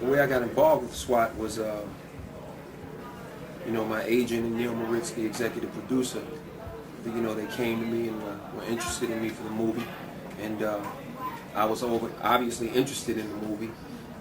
the way I got involved with SWAT was, my agent and Neil Moritz, the executive producer, they came to me and were interested in me for the movie. And I was obviously interested in the movie,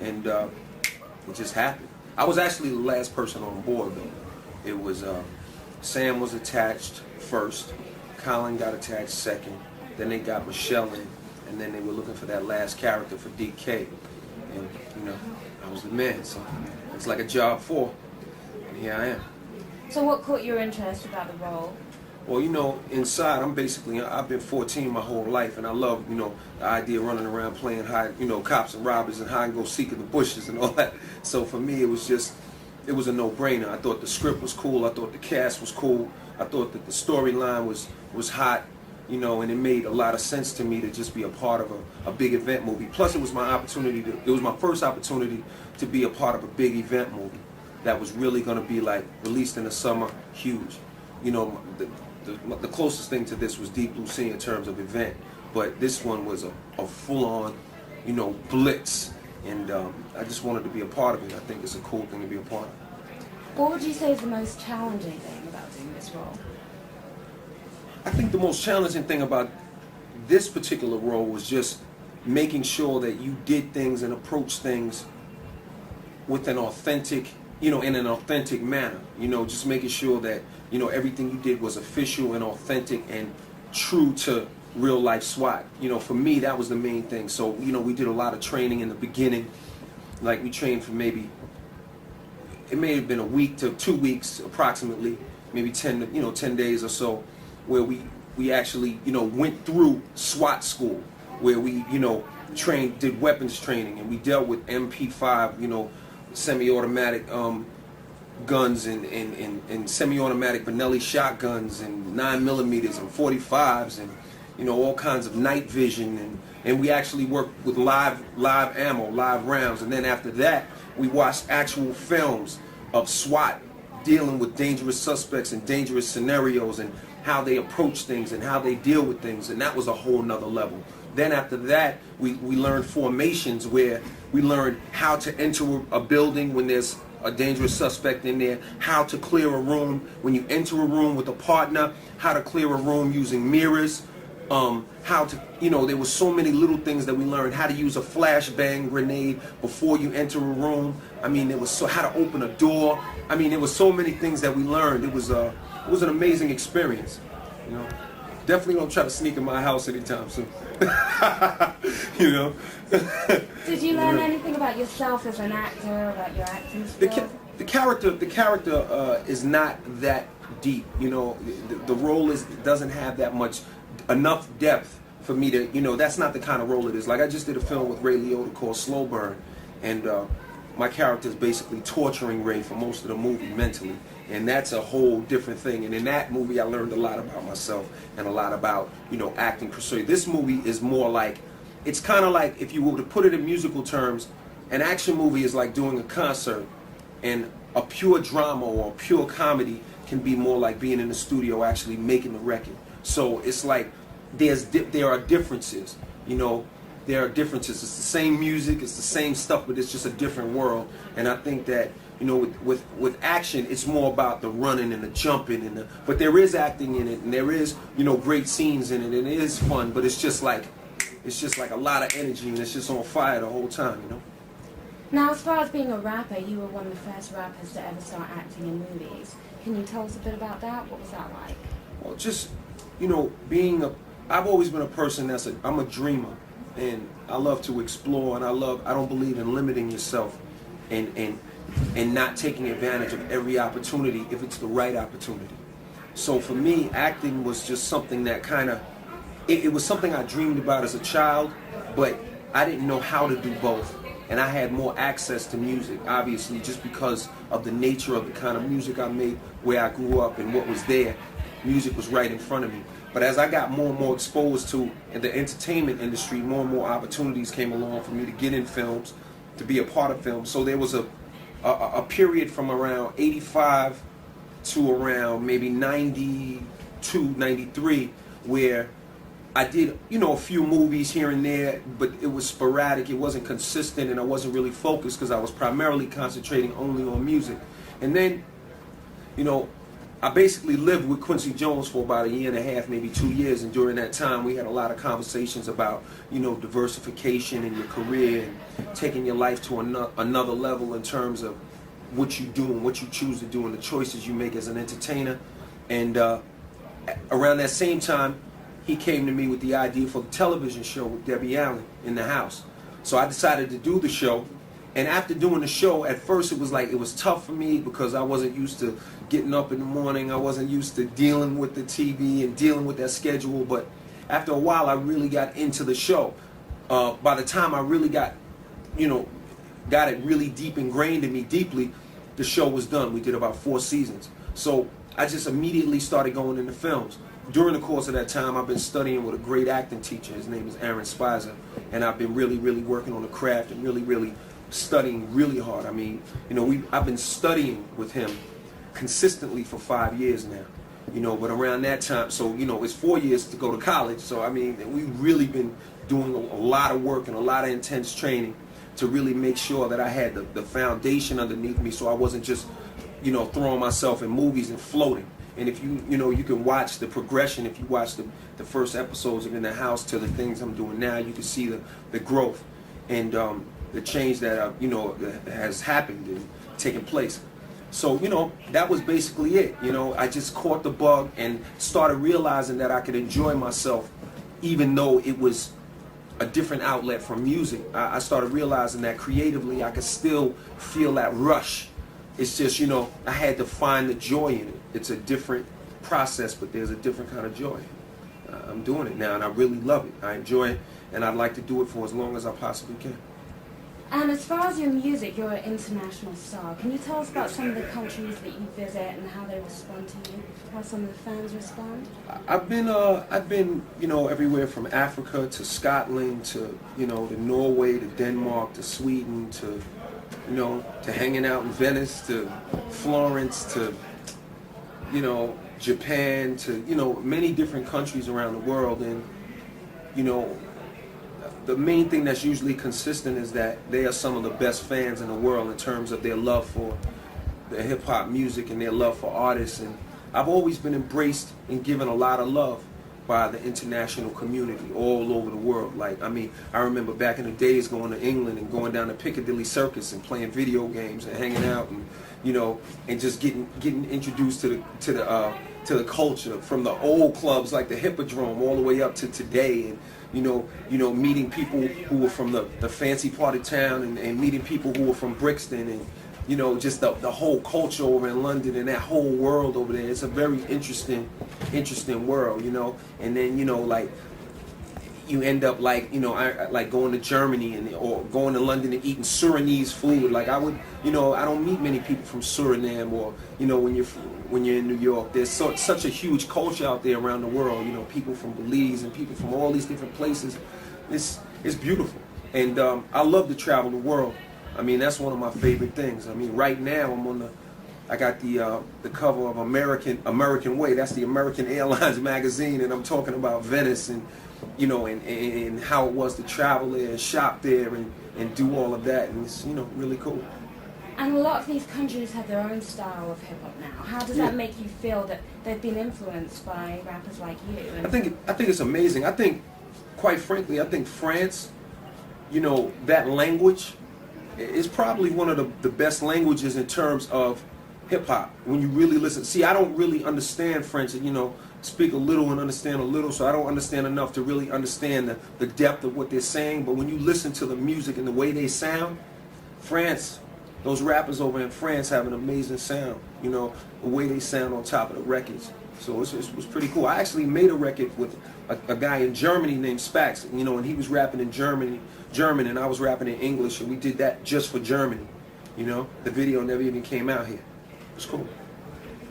and it just happened. I was actually the last person on board, though. It was Sam was attached first, Colin got attached second, then they got Michelle in, and then they were looking for that last character for DK. And, I was the man, so it's like a job 4, and here I am. So what caught your interest about the role? Well, inside, I've been 14 my whole life, and I love, the idea of running around playing cops and robbers and hide and go seek in the bushes and all that. So for me, it was a no-brainer. I thought the script was cool. I thought the cast was cool. I thought that the storyline was hot, and it made a lot of sense to me to just be a part of a big event movie. Plus, it was my first opportunity to be a part of a big event movie that was really going to be like released in the summer, huge. The closest thing to this was Deep Blue Sea in terms of event, but this one was a full-on, blitz, and I just wanted to be a part of it. I think it's a cool thing to be a part of. What would you say is the most challenging thing about doing this role? I think the most challenging thing about this particular role was just making sure that you did things and approached things with an authentic, in an authentic manner. Just making sure that, everything you did was official and authentic and true to real life SWAT. For me, that was the main thing. So, we did a lot of training in the beginning. Like, we trained for it may have been a week to 2 weeks approximately, maybe 10 days or so, where we actually, went through SWAT school, where we, did weapons training, and we dealt with MP5, semi-automatic guns and semi-automatic Benelli shotguns and 9mm and 45s and all kinds of night vision, and we actually worked with live ammo, live rounds. And then after that, we watched actual films of SWAT dealing with dangerous suspects and dangerous scenarios and how they approach things and how they deal with things, and that was a whole nother level. Then after that, we learned formations, where we learned how to enter a building when there's a dangerous suspect in there, how to clear a room when you enter a room with a partner, how to clear a room using mirrors, how to, there was so many little things that we learned, how to use a flashbang grenade before you enter a room. It was how to open a door. There was so many things that we learned. It was an amazing experience. Definitely don't try to sneak in my house anytime soon. Did you learn anything about yourself as an actor, about your acting skills? The character is not that deep. The role doesn't have that much enough depth for me to, that's not the kind of role it is. Like, I just did a film with Ray Liotta called Slow Burn, and my character is basically torturing Ray for most of the movie mentally, and that's a whole different thing. And in that movie, I learned a lot about myself and a lot about, acting per se. This movie is more like, it's kind of like, if you were to put it in musical terms, an action movie is like doing a concert, and a pure drama or a pure comedy can be more like being in the studio actually making the record. So it's like there are differences, there are differences. It's the same music, it's the same stuff, but it's just a different world. And I think that, with action, it's more about the running and the jumping, but there is acting in it, and there is, great scenes in it, and it is fun, but it's just like a lot of energy, and it's just on fire the whole time, Now, as far as being a rapper, you were one of the first rappers to ever start acting in movies. Can you tell us a bit about that? What was that like? Well, just, I've always been a person I'm a dreamer, and I love to explore, and I don't believe in limiting yourself and not taking advantage of every opportunity if it's the right opportunity. So for me, acting was just something that it was something I dreamed about as a child, but I didn't know how to do both. And I had more access to music, obviously, just because of the nature of the kind of music I made, where I grew up and what was there. Music was right in front of me. But as I got more and more exposed to the entertainment industry, more and more opportunities came along for me to get in films, to be a part of films. So there was a period from around 85 to around maybe 92, 93, where I did, you know, a few movies here and there, but it was sporadic. It wasn't consistent, and I wasn't really focused because I was primarily concentrating only on music. And then, you know, I basically lived with Quincy Jones for about a year and a half, maybe 2 years, and during that time we had a lot of conversations about, you know, diversification in your career and taking your life to another level in terms of what you do and what you choose to do and the choices you make as an entertainer. And around that same time, he came to me with the idea for the television show with Debbie Allen in the house. So I decided to do the show. And after doing the show, at first it was tough for me because I wasn't used to getting up in the morning. I wasn't used to dealing with the TV and dealing with that schedule. But after a while, I really got into the show. By the time I really got it really deep ingrained in me deeply, the show was done. We did about 4 seasons. So I just immediately started going into films. During the course of that time, I've been studying with a great acting teacher. His name is Aaron Spicer. And I've been really, really working on the craft and really, really studying really hard. I mean, you know, I've been studying with him consistently for 5 years now. You know, but around that time, so, you know, it's 4 years to go to college. So, I mean, we've really been doing a lot of work and a lot of intense training to really make sure that I had the foundation underneath me so I wasn't just, you know, throwing myself in movies and floating. And if you can watch the progression. If you watch the first episodes of In the House to the things I'm doing now, you can see the growth and the change that that has happened and taken place. So, you know, that was basically it. You know, I just caught the bug and started realizing that I could enjoy myself even though it was a different outlet from music. I started realizing that creatively I could still feel that rush. It's just, you know, I had to find the joy in it. It's a different process, but there's a different kind of joy. I'm doing it now, and I really love it. I enjoy it, and I'd like to do it for as long as I possibly can. And as far as your music, you're an international star. Can you tell us about some of the countries that you visit and how they respond to you? How some of the fans respond? I've been, you know, everywhere from Africa to Scotland to, you know, to Norway to Denmark to Sweden to, you know, to hanging out in Venice to Florence to, you know, Japan to, you know, many different countries around the world. And, you know, the main thing that's usually consistent is that they are some of the best fans in the world in terms of their love for the hip-hop music and their love for artists. And I've always been embraced and given a lot of love by the international community all over the world. Like, I mean, I remember back in the days going to England and going down to Piccadilly Circus and playing video games and hanging out and, you know, and just getting introduced to the culture from the old clubs like the Hippodrome all the way up to today. And you know, meeting people who were from the fancy part of town and meeting people who were from Brixton and, you know, just the whole culture over in London and that whole world over there. It's a very interesting world, you know. And then, you know, like, you end up like, you know, I like going to Germany or going to London and eating Surinese food. Like I don't meet many people from Suriname or, you know, when you're in New York. There's such a huge culture out there around the world. You know, people from Belize and people from all these different places. It's beautiful, and I love to travel the world. I mean, that's one of my favorite things. I mean, right now I got the cover of American Way. That's the American Airlines magazine, and I'm talking about Venice and, you know, and how it was to travel there and shop there and do all of that, and it's, you know, really cool. And a lot of these countries have their own style of hip-hop now. How does that make you feel that they've been influenced by rappers like you? I think it's amazing. I think, quite frankly, France, you know, that language is probably one of the best languages in terms of hip-hop. When you really listen. See, I don't really understand French, and, you know, speak a little and understand a little, so I don't understand enough to really understand the depth of what they're saying. But when you listen to the music and the way they sound, France, those rappers over in France have an amazing sound, you know, the way they sound on top of the records. So it was pretty cool. I actually made a record with a guy in Germany named Spax, you know, and he was rapping in German, and I was rapping in English, and we did that just for Germany, you know. The video never even came out here. It was cool.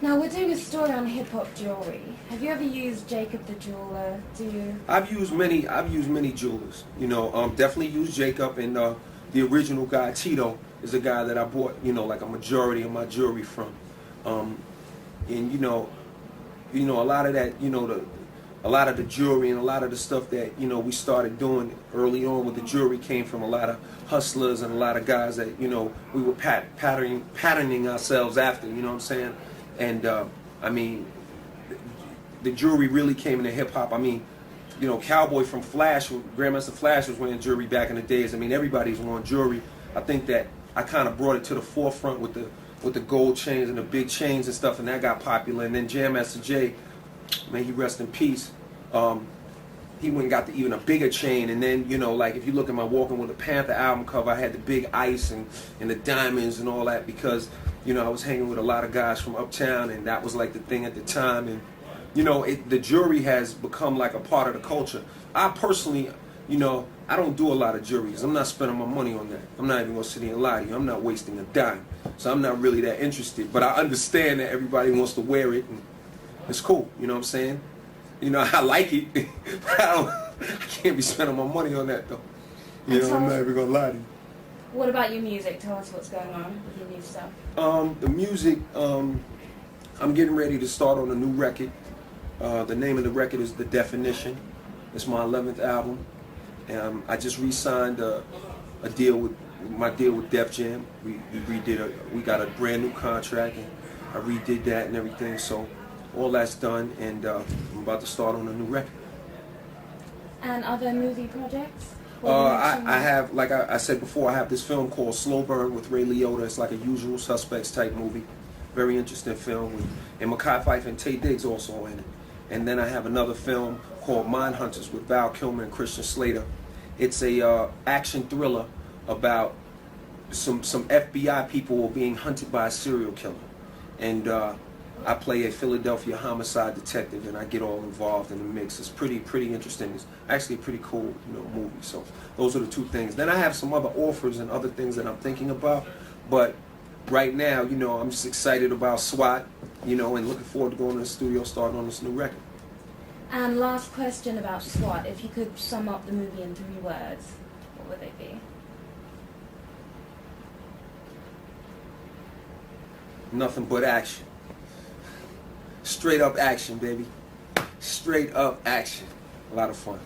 Now, we're doing a story on hip-hop jewelry. Have you ever used Jacob the Jeweler? I've used many jewelers, you know. Definitely used Jacob, and the original guy, Tito, is a guy that I bought, you know, like a majority of my jewelry from. And you know, a lot of that, you know, a lot of the jewelry and a lot of the stuff that, you know, we started doing early on with the jewelry came from a lot of hustlers and a lot of guys that, you know, we were patterning ourselves after, you know what I'm saying? And I mean, the jewelry really came into hip hop. I mean, you know, Cowboy from Flash, Grandmaster Flash was wearing jewelry back in the days. I mean, everybody's wearing jewelry. I think that I kind of brought it to the forefront with the gold chains and the big chains and stuff, and that got popular. And then Jam Master Jay, may he rest in peace, he went and got even a bigger chain. And then, you know, like if you look at my Walking with a Panther album cover, I had the big ice and the diamonds and all that because, you know, I was hanging with a lot of guys from uptown, and that was like the thing at the time. And, you know, the jewelry has become like a part of the culture. I personally, you know, I don't do a lot of jewelry. I'm not spending my money on that. I'm not even going to sit here and lie to you. I'm not wasting a dime. So I'm not really that interested. But I understand that everybody wants to wear it, and it's cool. You know what I'm saying? You know, I like it. I can't be spending my money on that, though. You know, I'm not even going to lie to you. What about your music? Tell us what's going on with your new stuff. The music, I'm getting ready to start on a new record. The name of the record is The Definition. It's my 11th album. I just re-signed a deal with Def Jam. We got a brand new contract, and I redid that and everything. So all that's done, and I'm about to start on a new record. And other movie projects? I have, like I said before, I have this film called Slow Burn with Ray Liotta. It's like a Usual Suspects type movie. Very interesting film. And Mekhi Phifer and Taye Diggs also in it. And then I have another film called Mindhunters with Val Kilmer and Christian Slater. It's a action thriller about some FBI people being hunted by a serial killer. And I play a Philadelphia homicide detective, and I get all involved in the mix. It's pretty interesting. It's actually a pretty cool, you know, movie. So those are the two things. Then I have some other offers and other things that I'm thinking about. But right now, you know, I'm just excited about SWAT, you know, and looking forward to going to the studio, starting on this new record. And last question about SWAT. If you could sum up the movie in 3 words, what would they be? Nothing but action. Straight up action, baby. Straight up action. A lot of fun.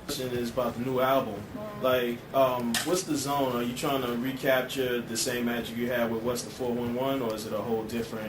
Question is about the new album. Like, what's the zone? Are you trying to recapture the same magic you had with What's the 411, or is it a whole different